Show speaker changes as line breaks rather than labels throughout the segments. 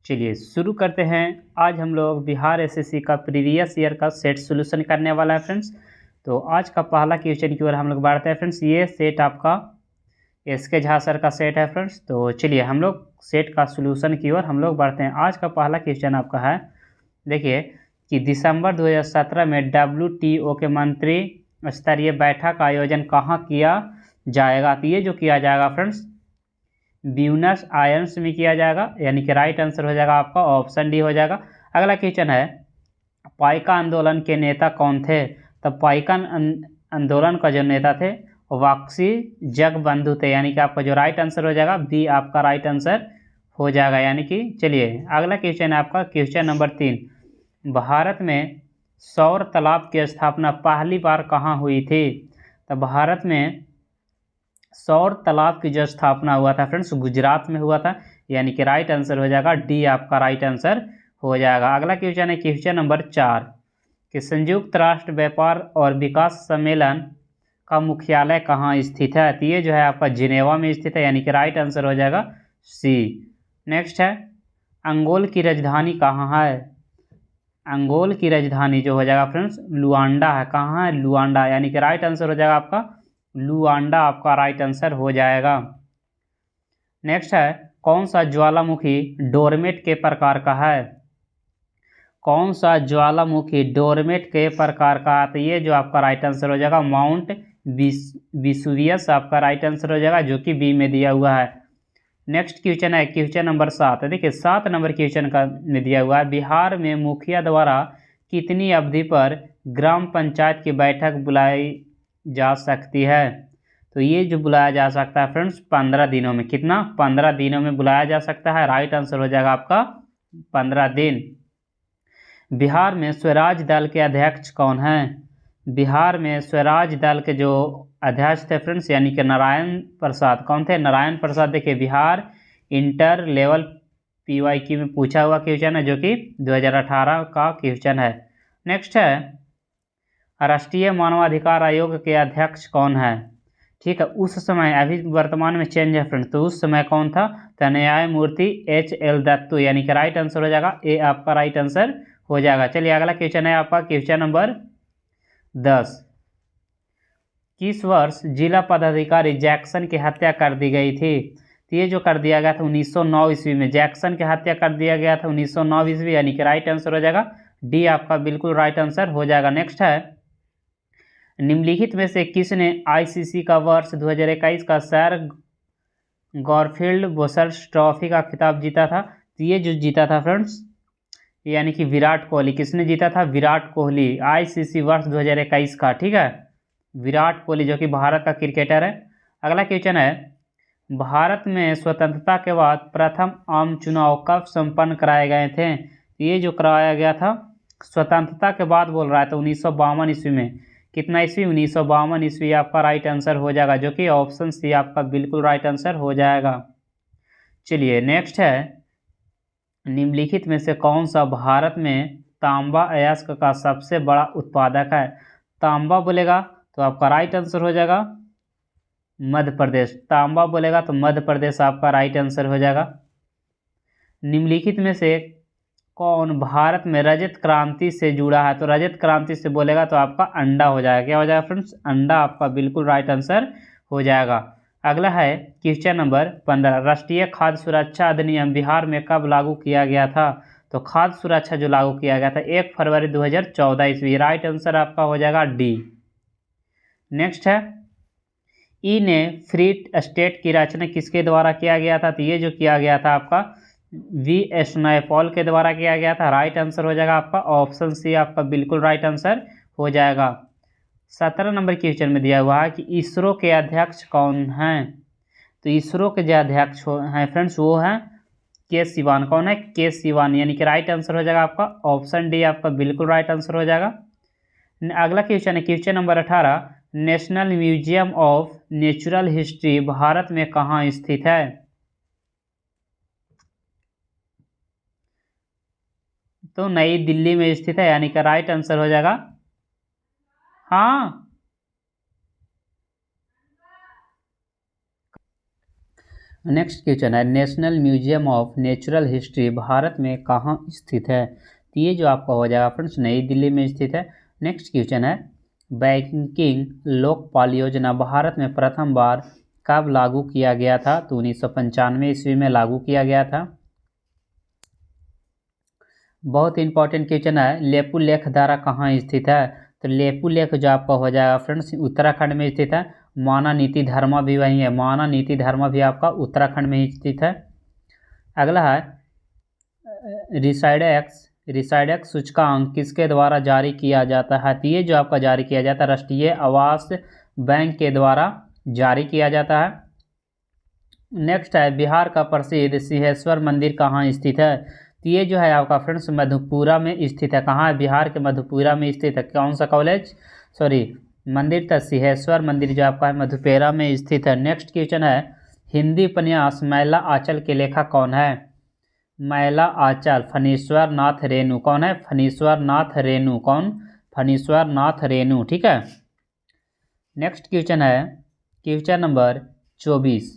चलिए शुरू करते हैं। आज हम लोग बिहार एसएससी का प्रीवियस ईयर का सेट सोल्यूशन करने वाला है फ्रेंड्स। तो आज का पहला क्वेश्चन की ओर हम लोग बढ़ते हैं फ्रेंड्स। ये सेट आपका एसके झा सर का सेट है फ्रेंड्स। तो चलिए हम लोग सेट का सोल्यूशन की ओर हम लोग बढ़ते हैं। आज का पहला क्वेश्चन आपका है, देखिए कि दिसंबर 2017 में WTO के मंत्री स्तरीय बैठक का आयोजन कहाँ किया जाएगा। तो ये जो किया जाएगा फ्रेंड्स ब्यूनस आयर्स में किया जाएगा, यानी कि राइट आंसर हो जाएगा आपका ऑप्शन डी हो जाएगा। अगला क्वेश्चन है, पाइका आंदोलन के नेता कौन थे। तो पाइका आंदोलन का जो नेता थे वाक्सी जगबंधु थे, यानी कि आपका जो राइट आंसर हो जाएगा बी आपका राइट आंसर हो जाएगा। यानी कि चलिए अगला क्वेश्चन है आपका क्वेश्चन नंबर 3, भारत में सौर तालाब की स्थापना पहली बार कहाँ हुई थी। तो भारत में सौर तालाब की जो स्थापना हुआ था फ्रेंड्स गुजरात में हुआ था, यानी कि राइट आंसर हो जाएगा डी आपका राइट आंसर हो जाएगा। अगला क्वेश्चन है क्वेश्चन नंबर 4 कि संयुक्त राष्ट्र व्यापार और विकास सम्मेलन का मुख्यालय कहाँ स्थित है। तो ये जो है आपका जिनेवा में स्थित है, यानी कि राइट आंसर हो जाएगा सी। नेक्स्ट है, अंगोल की राजधानी कहाँ है। अंगोल की राजधानी जो हो जाएगा फ्रेंड्स लुआंडा है। कहाँ है, लुआंडा, यानी कि राइट आंसर हो जाएगा आपका लुआंडा आपका राइट आंसर हो जाएगा। नेक्स्ट है, कौन सा ज्वालामुखी डोरमेट के प्रकार का है। कौन सा ज्वालामुखी डोरमेट के प्रकार का है। तो ये जो आपका राइट आंसर हो जाएगा माउंट विसुवियस आपका राइट आंसर हो जाएगा, जो कि बी में दिया हुआ है। नेक्स्ट क्वेश्चन है क्वेश्चन नंबर 7। देखिए 7 नंबर क्वेश्चन का में दिया हुआ है, बिहार में मुखिया द्वारा कितनी अवधि पर ग्राम पंचायत की बैठक बुलाई जा सकती है। तो ये जो बुलाया जा सकता है फ्रेंड्स 15 दिनों में। कितना, 15 दिनों में बुलाया जा सकता है। राइट आंसर हो जाएगा आपका 15 दिन। बिहार में स्वराज दल के अध्यक्ष कौन हैं। बिहार में स्वराज दल के जो अध्यक्ष थे फ्रेंड्स, यानी कि नारायण प्रसाद। कौन थे, नारायण प्रसाद। देखिए बिहार इंटर लेवल PYQ में पूछा हुआ क्वेश्चन है, जो कि 2018 का क्वेश्चन है। नेक्स्ट है, राष्ट्रीय मानवाधिकार आयोग के अध्यक्ष कौन है। ठीक है, उस समय, अभी वर्तमान में चेंज है फ्रेंड्स, तो उस समय कौन था, तो न्यायमूर्ति HL दत्तू, यानी कि राइट आंसर हो जाएगा ए आपका राइट आंसर हो जाएगा। चलिए अगला क्वेश्चन है आपका क्वेश्चन नंबर 10, किस वर्ष जिला पदाधिकारी जैक्सन की हत्या कर दी गई थी। तो ये जो कर दिया गया था 1909 ईस्वी में जैक्सन की हत्या कर दिया गया था 1909 ईस्वी, यानी कि राइट आंसर हो जाएगा डी आपका बिल्कुल राइट आंसर हो जाएगा। नेक्स्ट है, निम्नलिखित में से किसने ICC का वर्ष 2021 का सर गॉरफील्ड बोसर्स ट्रॉफी का खिताब जीता था। तो ये जो जीता था फ्रेंड्स, यानी कि विराट कोहली। किसने जीता था, विराट कोहली, ICC वर्ष 2021 का। ठीक है, विराट कोहली जो कि भारत का क्रिकेटर है। अगला क्वेश्चन है, भारत में स्वतंत्रता के बाद प्रथम आम चुनाव कब संपन्न कराए गए थे। ये जो कराया गया था स्वतंत्रता के बाद बोल रहा है, तो 1952 ईस्वी में। कितना ईस्वी, 1952 ईस्वी आपका राइट आंसर हो जाएगा, जो कि ऑप्शन सी आपका बिल्कुल राइट आंसर हो जाएगा। चलिए नेक्स्ट है, निम्नलिखित में से कौन सा भारत में तांबा अयस्क का सबसे बड़ा उत्पादक है। तांबा बोलेगा तो आपका राइट आंसर हो जाएगा मध्य प्रदेश। तांबा बोलेगा तो मध्य प्रदेश आपका राइट आंसर हो जाएगा। निम्नलिखित में से कौन भारत में रजत क्रांति से जुड़ा है। तो रजत क्रांति से बोलेगा तो आपका अंडा हो जाएगा। क्या हो जाएगा फ्रेंड्स, अंडा आपका बिल्कुल राइट आंसर हो जाएगा। अगला है क्वेश्चन नंबर 15, राष्ट्रीय खाद्य सुरक्षा अधिनियम बिहार में कब लागू किया गया था। तो खाद्य सुरक्षा जो लागू किया गया था 1 फरवरी 2014 ईस्वी। राइट आंसर आपका हो जाएगा डी। नेक्स्ट है, ई ने फ्री स्टेट की रचना किसके द्वारा किया गया था। तो ये जो किया गया था आपका V.S. नायपॉल के द्वारा किया गया था। राइट आंसर हो जाएगा आपका ऑप्शन सी आपका बिल्कुल राइट आंसर हो जाएगा। 17 नंबर क्वेश्चन में दिया हुआ है कि इसरो के अध्यक्ष कौन हैं। तो इसरो के जो अध्यक्ष हैं फ्रेंड्स वो हैं के सिवान। कौन है, के सिवान, यानी कि राइट आंसर हो जाएगा आपका ऑप्शन डी आपका बिल्कुल राइट आंसर हो जाएगा। अगला क्वेश्चन है question number 18, national museum of natural history Bharat में कहाँ स्थित है। तो नई दिल्ली में स्थित है, यानी कि राइट आंसर हो जाएगा हाँ नेक्स्ट क्वेश्चन है, national museum of natural history Bharat में कहाँ स्थित है? तो ये जो आपका हो जाएगा फ्रेंड्स नई दिल्ली में स्थित है। नेक्स्ट क्वेश्चन है, बैंकिंग लोकपाल योजना भारत में प्रथम बार कब लागू किया गया था? तो 1995 ईस्वी में लागू किया गया था। बहुत इंपॉर्टेंट क्वेश्चन है, लेपु लेख धारा कहाँ स्थित है? तो लेपु लेख जो आपका हो जाएगा फ्रेंड्स उत्तराखंड में स्थित है। माना नीति धर्मा भी वही है, माना नीति धर्मा भी आपका उत्तराखंड में ही स्थित है। अगला है, रिसाइडेक्स सूचकांक किसके द्वारा जारी किया जाता है? तो ये जो आपका जारी किया जाता है राष्ट्रीय आवास बैंक के द्वारा जारी किया जाता है। नेक्स्ट है, बिहार का प्रसिद्ध सिंहेश्वर मंदिर कहाँ स्थित है? तो ये जो है आपका फ्रेंड्स मधेपुरा में स्थित है। कहाँ है? बिहार के मधेपुरा में स्थित है। कौन सा कॉलेज मंदिर था? सिंहेश्वर मंदिर जो आपका है मधेपुरा में स्थित है। नेक्स्ट क्वेश्चन है, हिंदी उपन्यास मैला आंचल के लेखक कौन है? मैला आंचल फणीश्वर नाथ रेणु। कौन है? फणीश्वर नाथ रेणु। कौन? फणीश्वर नाथ रेणु। ठीक है। नेक्स्ट क्वेश्चन है, क्वेश्चन नंबर 24,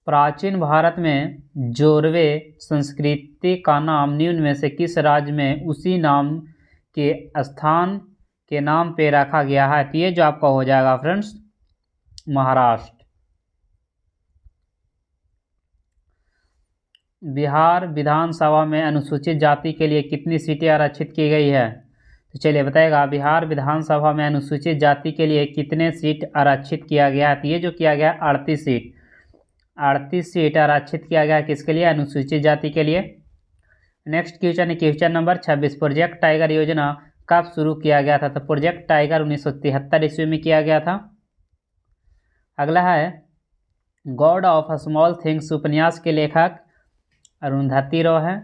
प्राचीन भारत में जोरवे संस्कृति का नाम निम्न में से किस राज्य में उसी नाम के स्थान के नाम पे रखा गया है? तो ये जो आपका हो जाएगा फ्रेंड्स महाराष्ट्र। बिहार विधानसभा में अनुसूचित जाति के लिए कितनी सीटें आरक्षित की गई है? तो चलिए बताएगा, बिहार विधानसभा में अनुसूचित जाति के लिए कितने सीट आरक्षित किया गया है? तो ये जो किया गया 38 सीट, 38 सीट आरक्षित किया गया किसके लिए? अनुसूचित जाति के लिए। नेक्स्ट क्वेश्चन है, क्वेश्चन नंबर 26, प्रोजेक्ट टाइगर योजना कब शुरू किया गया था? तो प्रोजेक्ट टाइगर 1973 ईस्वी में किया गया था। अगला है, गॉड ऑफ स्मॉल थिंग्स उपन्यास के लेखक अरुंधति रॉय है।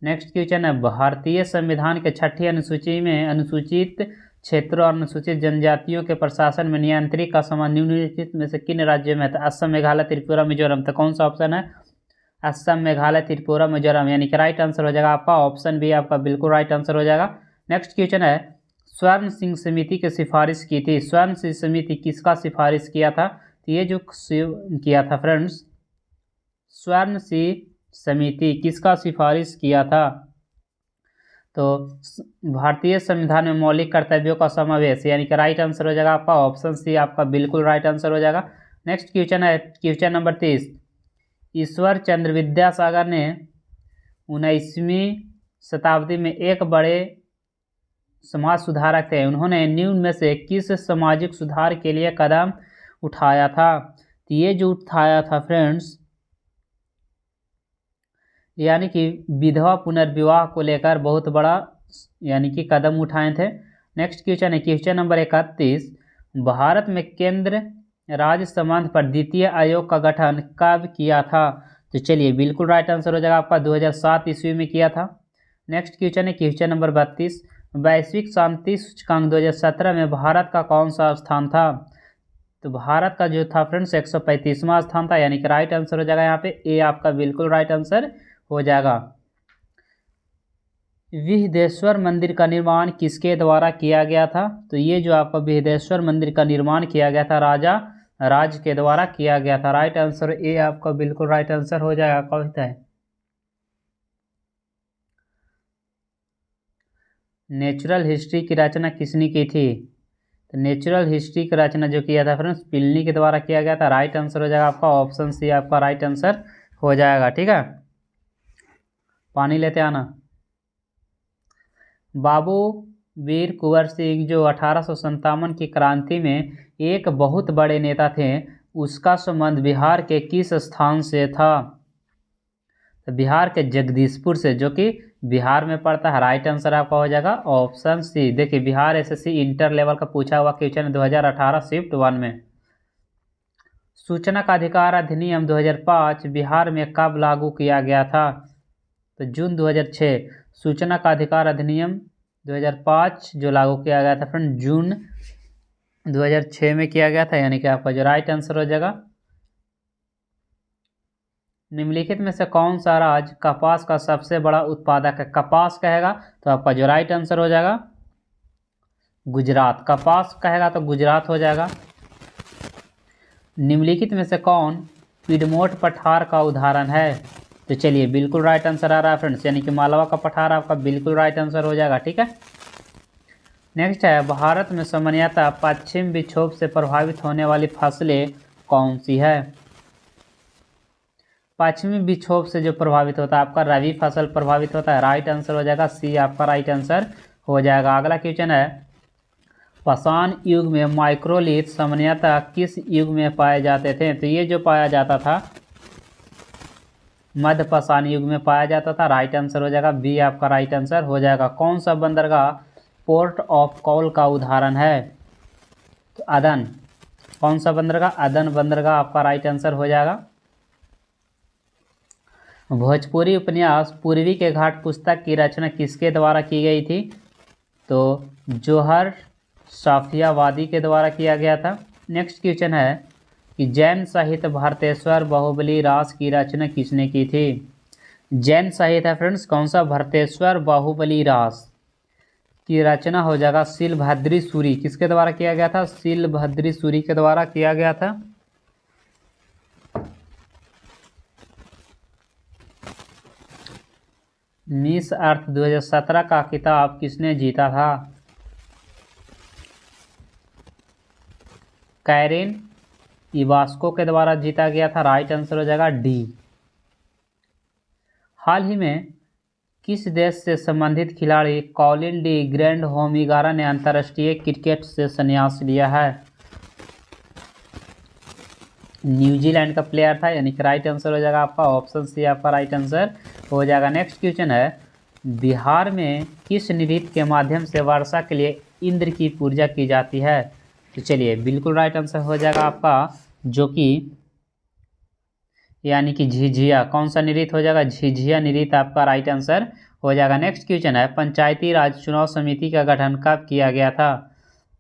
नेक्स्ट क्वेश्चन है, भारतीय संविधान के 6ठी अनुसूची में अनुसूचित क्षेत्रों और अनुसूचित जनजातियों के प्रशासन में नियंत्रित का समान निम्नलिखित में से किन राज्यों में? तो असम, मेघालय, त्रिपुरा, मिजोरम। तो कौन सा ऑप्शन है? असम, मेघालय, त्रिपुरा, मिजोरम, यानी कि राइट आंसर हो जाएगा आपका ऑप्शन भी आपका बिल्कुल राइट आंसर हो जाएगा। नेक्स्ट क्वेश्चन है, स्वर्ण सिंह समिति की सिफारिश की थी, स्वर्ण सिंह समिति किसका सिफारिश किया था? तो ये जो किया था फ्रेंड्स, स्वर्ण सिंह समिति किसका सिफारिश किया था? तो भारतीय संविधान में मौलिक कर्तव्यों का समावेश, यानी कि राइट आंसर हो जाएगा आपका ऑप्शन सी आपका बिल्कुल राइट आंसर हो जाएगा। नेक्स्ट क्वेश्चन है, क्वेश्चन नंबर 30, ईश्वर चंद्र विद्यासागर ने 19वीं शताब्दी में एक बड़े समाज सुधारक थे, उन्होंने निम्न में से किस सामाजिक सुधार के लिए कदम उठाया था? तो ये जो उठाया था फ्रेंड्स, यानी कि विधवा पुनर्विवाह को लेकर बहुत बड़ा यानी कि कदम उठाए थे। नेक्स्ट क्वेश्चन है, क्वेश्चन नंबर 31, भारत में केंद्र राज्य संबंध पर द्वितीय आयोग का गठन कब किया था? तो चलिए बिल्कुल राइट आंसर हो जाएगा आपका 2007 ईस्वी में किया था। नेक्स्ट क्वेश्चन है, क्वेश्चन नंबर 32, वैश्विक शांति सूचकांक 2017 में भारत का कौन सा स्थान था? तो भारत का जो था फ्रेंड्स 135वां स्थान था, यानी कि राइट आंसर हो जाएगा यहाँ पे ए आपका बिल्कुल राइट आंसर हो जाएगा। विहदेश्वर मंदिर का निर्माण किसके द्वारा किया गया था? तो ये जो आपका विहदेश्वर मंदिर का निर्माण किया गया था राजा राज के द्वारा किया गया था। राइट आंसर ए आपका बिल्कुल राइट आंसर हो जाएगा। कविता है, नेचुरल हिस्ट्री की रचना किसने की थी? तो नेचुरल हिस्ट्री की रचना जो किया था फ्रेंड्स प्लिनी के द्वारा किया गया था। राइट आंसर हो जाएगा आपका ऑप्शन सी आपका राइट आंसर हो जाएगा। ठीक है, पानी लेते आना। बाबू वीर कुंवर सिंह जो 1857 की क्रांति में एक बहुत बड़े नेता थे, उसका संबंध बिहार के किस स्थान से था? तो बिहार के जगदीशपुर से, जो कि बिहार में पड़ता है। राइट आंसर आपका हो जाएगा ऑप्शन सी। देखिए, बिहार एसएससी इंटर लेवल का पूछा हुआ क्वेश्चन 2018 शिफ्ट 1 में। सूचना का अधिकार अधिनियम 2005 बिहार में कब लागू किया गया था? तो जून 2006। सूचना का अधिकार अधिनियम 2005 जो लागू किया गया था फ्रेंड जून 2006 में किया गया था, यानी कि आपका जो राइट आंसर हो जाएगा। निम्नलिखित में से कौन सा राज्य कपास का सबसे बड़ा उत्पादक है? कपास कहेगा तो आपका जो राइट आंसर हो जाएगा गुजरात। कपास कहेगा तो गुजरात हो जाएगा। निम्नलिखित में से कौन पिडमोट पठार का उदाहरण है? तो चलिए बिल्कुल राइट आंसर आ रहा है फ्रेंड्स, यानी कि मालवा का पठार आपका बिल्कुल राइट आंसर हो जाएगा। ठीक है, नेक्स्ट है, भारत में सामान्यतः पश्चिम विक्षोभ से प्रभावित होने वाली फसलें कौन सी है? पश्चिमी विक्षोभ से जो प्रभावित होता है आपका रबी फसल प्रभावित होता है, राइट आंसर हो जाएगा सी आपका राइट आंसर हो जाएगा। अगला क्वेश्चन है, पाषाण युग में माइक्रोलिथ सामान्यतः किस युग में पाए जाते थे? तो ये जो पाया जाता था मध्य पाषाण युग में पाया जाता था, राइट आंसर हो जाएगा बी आपका राइट आंसर हो जाएगा। कौन सा बंदरगाह पोर्ट ऑफ कॉल का उदाहरण है? तो अदन। कौन सा बंदरगाह? अदन बंदरगाह आपका राइट आंसर हो जाएगा। भोजपुरी उपन्यास पूर्वी के घाट पुस्तक की रचना किसके द्वारा की गई थी? तो जोहर साफियावादी के द्वारा किया गया था। नेक्स्ट क्वेश्चन है कि जैन साहित्य भरतेश्वर बाहुबली रास की रचना किसने की थी? जैन साहित्य है फ्रेंड्स, कौन सा? भरतेश्वर बाहुबली रास की रचना हो जाएगा शिलभद्री सूरी। किसके द्वारा किया गया था? शिलभद्री सूरी के द्वारा किया गया था। मिस अर्थ 2017 का खिताब किसने जीता था? कैरेन इवास्को के द्वारा जीता गया था, राइट आंसर हो जाएगा डी। हाल ही में किस देश से संबंधित खिलाड़ी कॉलिन डी ग्रैंड होमिगारा ने अंतर्राष्ट्रीय क्रिकेट से संन्यास लिया है? न्यूजीलैंड का प्लेयर था, यानी कि राइट आंसर हो जाएगा आपका ऑप्शन सी आपका राइट आंसर हो जाएगा। नेक्स्ट क्वेश्चन है, बिहार में किस नृत्य के माध्यम से वर्षा के लिए इंद्र की पूजा की जाती है? तो चलिए बिल्कुल राइट आंसर हो जाएगा आपका जो कि यानी कि झिझिया। कौन सा नृत्य हो जाएगा? झिझिया नृत्य आपका राइट आंसर हो जाएगा। नेक्स्ट क्वेश्चन है, पंचायती राज चुनाव समिति का गठन कब किया गया था?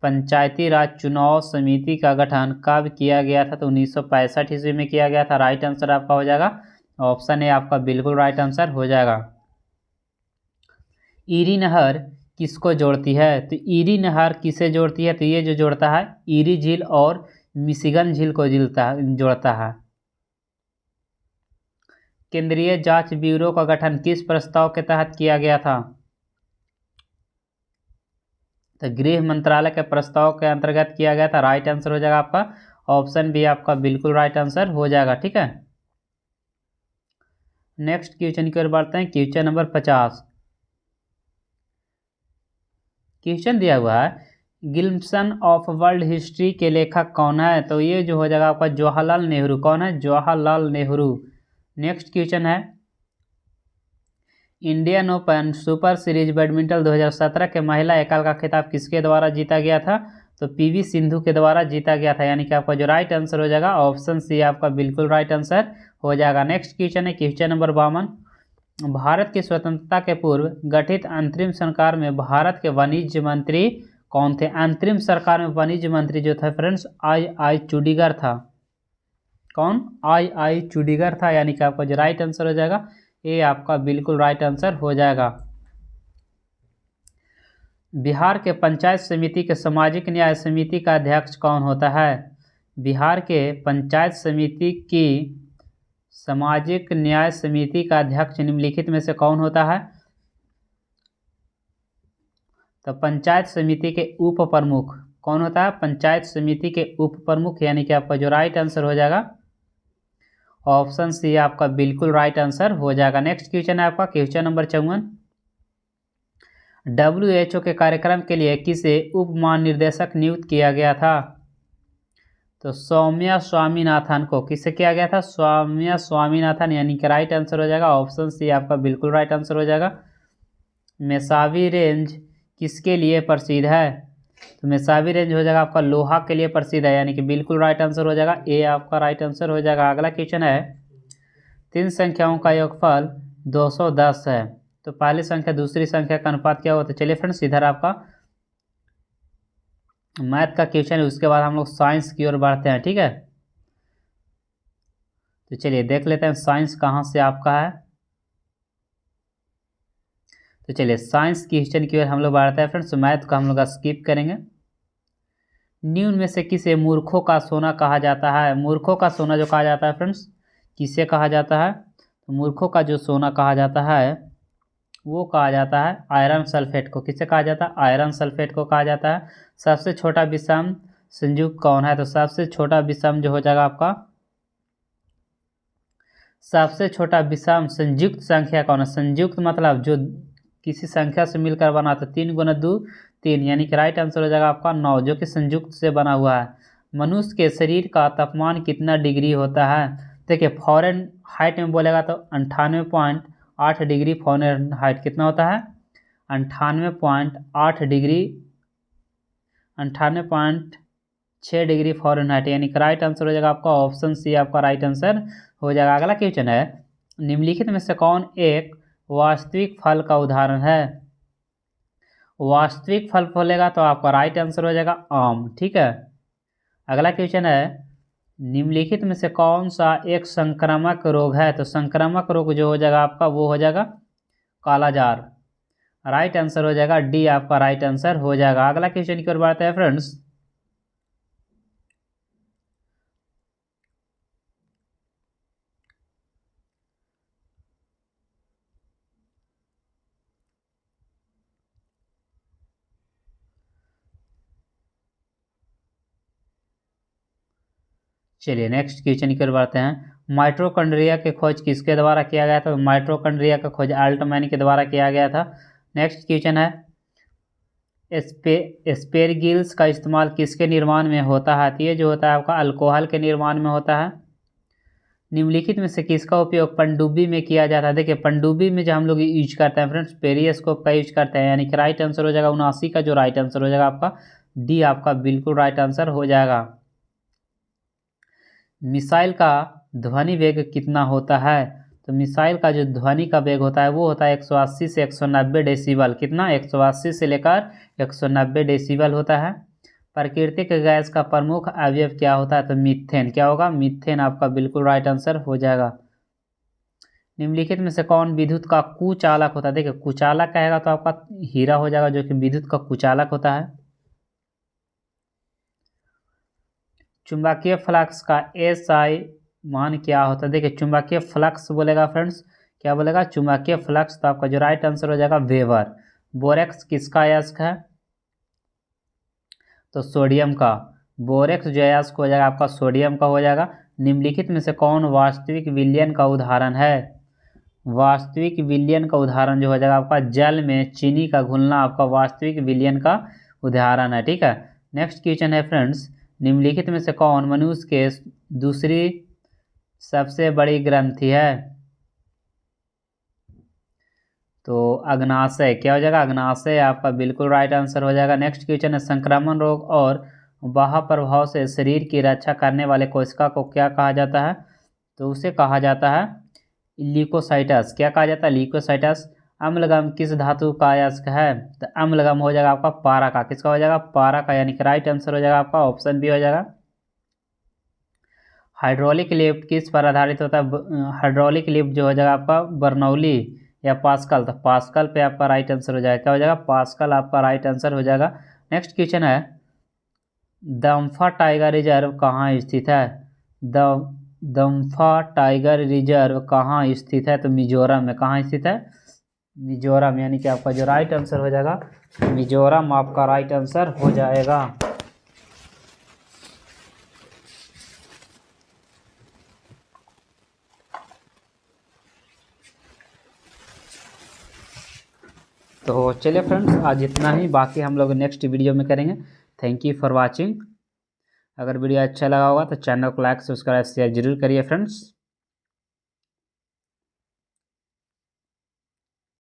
पंचायती राज चुनाव समिति का गठन कब किया गया था? तो 1965 ईस्वी में किया गया था, राइट आंसर आपका हो जाएगा ऑप्शन ए आपका बिल्कुल राइट आंसर हो जाएगा। ईरी नहर किसको जोड़ती है? तो ईरी नहर किसे जोड़ती है? तो ये जो जोड़ता है ईरी झील और मिशिगन झील को जोड़ता है। केंद्रीय जांच ब्यूरो का गठन किस प्रस्ताव के तहत किया गया था? तो गृह मंत्रालय के प्रस्ताव के अंतर्गत किया गया था, राइट आंसर हो जाएगा आपका ऑप्शन बी आपका बिल्कुल राइट आंसर हो जाएगा। ठीक है, नेक्स्ट क्वेश्चन की ओर बढ़ते हैं। क्वेश्चन नंबर 50 क्वेश्चन दिया हुआ है, गिल्मसन ऑफ वर्ल्ड हिस्ट्री के लेखक कौन है? तो ये जो हो जाएगा आपका जवाहरलाल नेहरू। कौन है? जवाहरलाल नेहरू। नेक्स्ट क्वेश्चन है, Indian open super series badminton 2017 के महिला एकल का खिताब किसके द्वारा जीता गया था? तो पीवी सिंधु के द्वारा जीता गया था, यानी कि आपका जो राइट आंसर हो जाएगा ऑप्शन सी आपका बिल्कुल राइट आंसर हो जाएगा। नेक्स्ट क्वेश्चन है क्वेश्चन नंबर 52, भारत की स्वतंत्रता के पूर्व गठित अंतरिम सरकार में भारत के वाणिज्य मंत्री कौन थे? अंतरिम सरकार में वाणिज्य मंत्री जो था फ्रेंड्स आई चूडीगर था। कौन? आई चूडीगर था, यानी कि आपका जो राइट आंसर हो जाएगा ये आपका बिल्कुल राइट आंसर हो जाएगा। बिहार के पंचायत समिति के सामाजिक न्याय समिति का अध्यक्ष कौन होता है? बिहार के पंचायत समिति की सामाजिक न्याय समिति का अध्यक्ष निम्नलिखित में से कौन होता है? तो पंचायत समिति के उप प्रमुख कौन होता है? पंचायत समिति के उप प्रमुख, यानी कि आपका जो राइट आंसर हो जाएगा ऑप्शन सी आपका बिल्कुल राइट आंसर हो जाएगा। नेक्स्ट क्वेश्चन है आपका क्वेश्चन नंबर 54, WHO के कार्यक्रम के लिए किसे उप महानिर्देशक नियुक्त किया गया था? तो सौम्या स्वामीनाथन को किसे किया गया था? सौम्या स्वामीनाथन, यानी कि राइट आंसर हो जाएगा ऑप्शन सी आपका बिल्कुल राइट आंसर हो जाएगा। मेसावी रेंज किसके लिए प्रसिद्ध है? तो मेसावी रेंज हो जाएगा आपका लोहा के लिए प्रसिद्ध है, यानी कि बिल्कुल राइट आंसर हो जाएगा ए आपका राइट आंसर हो जाएगा। अगला क्वेश्चन है, तीन संख्याओं का योगफल 210 है, तो पहली संख्या दूसरी संख्या का अनुपात क्या होता है? चलिए फ्रेंड्स, इधर आपका मैथ का क्वेश्चन है, उसके बाद हम लोग साइंस की ओर बढ़ते हैं। ठीक है, तो चलिए देख लेते हैं साइंस कहाँ से आपका है। तो चलिए साइंस की क्वेश्चन की ओर हम लोग बढ़ते हैं फ्रेंड्स, मैथ को हम लोग स्किप करेंगे। निम्न में से किसे मूर्खों का सोना कहा जाता है? मूर्खों का सोना जो कहा जाता है फ्रेंड्स, किसे कहा जाता है? तो मूर्खों का जो सोना कहा जाता है वो कहा जाता है आयरन सल्फेट को। किसे कहा जाता है? आयरन सल्फेट को कहा जाता है। सबसे छोटा विषम संयुग्म कौन है? तो सबसे छोटा विषम जो हो जाएगा आपका, सबसे छोटा विषम संयुक्त संख्या कौन है? संयुक्त मतलब जो किसी संख्या से मिलकर बना, तो 3 × 2 3, यानी कि राइट आंसर हो जाएगा आपका 9, जो कि संयुक्त से बना हुआ है। मनुष्य के शरीर का तापमान कितना डिग्री होता है? देखिए फॉरेन हाइट में बोलेगा तो 98.8 डिग्री फॉरेन हाइट कितना होता है? 98.8 डिग्री, 98.6 डिग्री फॉरेन हाइट, यानी कि राइट आंसर हो जाएगा आपका ऑप्शन सी, आपका राइट आंसर हो जाएगा। अगला क्वेश्चन है, निम्नलिखित में से कौन एक वास्तविक फल का उदाहरण है? वास्तविक फल बोलेगा तो आपका राइट आंसर हो जाएगा आम। ठीक है। अगला क्वेश्चन है, निम्नलिखित में से कौन सा एक संक्रामक रोग है? तो संक्रामक रोग जो हो जाएगा आपका वो हो जाएगा कालाजार। राइट आंसर हो जाएगा डी, आपका राइट आंसर हो जाएगा। अगला क्वेश्चन की ओर बढ़ते हैं फ्रेंड्स। चलिए नेक्स्ट क्वेश्चन की ओर बढ़ते हैं। माइटोकॉन्ड्रिया की खोज किसके द्वारा किया गया था? तो माइटोकॉन्ड्रिया का खोज अल्टमैन के द्वारा किया गया था। नेक्स्ट क्वेश्चन है, एस्पेरगिल्स का इस्तेमाल किसके निर्माण में होता है? तो ये जो होता है आपका अल्कोहल के निर्माण में होता है। निम्नलिखित में से किसका उपयोग पनडुब्बी में किया जाता है? देखिए पनडुब्बी में जो हम लोग यूज करते हैं फ्रेंड्स, पेरिस्कोप का यूज करते हैं, यानी कि राइट आंसर हो जाएगा 79 का, जो राइट आंसर हो जाएगा आपका डी, आपका बिल्कुल राइट आंसर हो जाएगा। मिसाइल का ध्वनि वेग कितना होता है? तो मिसाइल का जो ध्वनि का वेग होता है वो होता है 180 से 190 डेसिबल। कितना? 180 से लेकर 190 डेसिबल होता है। प्राकृतिक गैस का प्रमुख अवयव क्या होता है? तो मीथेन। क्या होगा? मीथेन, आपका बिल्कुल राइट आंसर हो जाएगा। निम्नलिखित में से कौन विद्युत का कुचालक होता है? देखिए कुचालक कहेगा तो आपका हीरा हो जाएगा, जो कि विद्युत का कुचालक होता है। चुंबकीय फ्लक्स का SI मान क्या होता है? देखिए चुंबकीय फ्लक्स बोलेगा फ्रेंड्स, क्या बोलेगा? चुंबकीय फ्लक्स, तो आपका जो राइट आंसर हो जाएगा वेबर। बोरेक्स किसका अयस्क है? तो सोडियम का। बोरेक्स जो अयस्क हो जाएगा आपका सोडियम का हो जाएगा। निम्नलिखित में से कौन वास्तविक विलयन का उदाहरण है? वास्तविक विलयन का उदाहरण जो हो जाएगा आपका जल में चीनी का घुलना, आपका वास्तविक विलयन का उदाहरण है। ठीक है। नेक्स्ट क्वेश्चन है फ्रेंड्स, निम्नलिखित में से कौन मनुष्य के दूसरी सबसे बड़ी ग्रंथि है? तो अग्नाशय। क्या हो जाएगा? अग्नाशय, आपका बिल्कुल राइट आंसर हो जाएगा। नेक्स्ट क्वेश्चन है, संक्रमण रोग और बाह्य प्रभाव से शरीर की रक्षा करने वाले कोशिका को क्या कहा जाता है? तो उसे कहा जाता है ल्यूकोसाइटस। क्या कहा जाता है? ल्यूकोसाइटस। अम्लगम किस धातु का अयस्क है? तो अम्लगम हो जाएगा आपका पारा का। किसका हो जाएगा? पारा का, यानी कि राइट आंसर हो जाएगा आपका ऑप्शन बी हो जाएगा। हाइड्रोलिक लिफ्ट किस पर आधारित होता है? हाइड्रोलिक लिफ्ट जो हो जाएगा आपका बर्नौली या पास्कल, तो पास्कल पे आपका राइट आंसर हो जाएगा। क्या हो जाएगा? पास्कल, आपका राइट आंसर हो जाएगा। नेक्स्ट क्वेश्चन है, दम्फा टाइगर रिजर्व कहाँ स्थित है? दम्फा टाइगर रिजर्व कहाँ स्थित है? तो मिजोरम में। कहाँ स्थित है? मिजोरम, यानी कि आपका जो राइट आंसर हो जाएगा मिजोरम, आपका राइट आंसर हो जाएगा। तो चलिए फ्रेंड्स आज इतना ही, बाकी हम लोग नेक्स्ट वीडियो में करेंगे। Thank you for watching. अगर वीडियो अच्छा लगा होगा तो चैनल को लाइक सब्सक्राइब शेयर जरूर करिए फ्रेंड्स।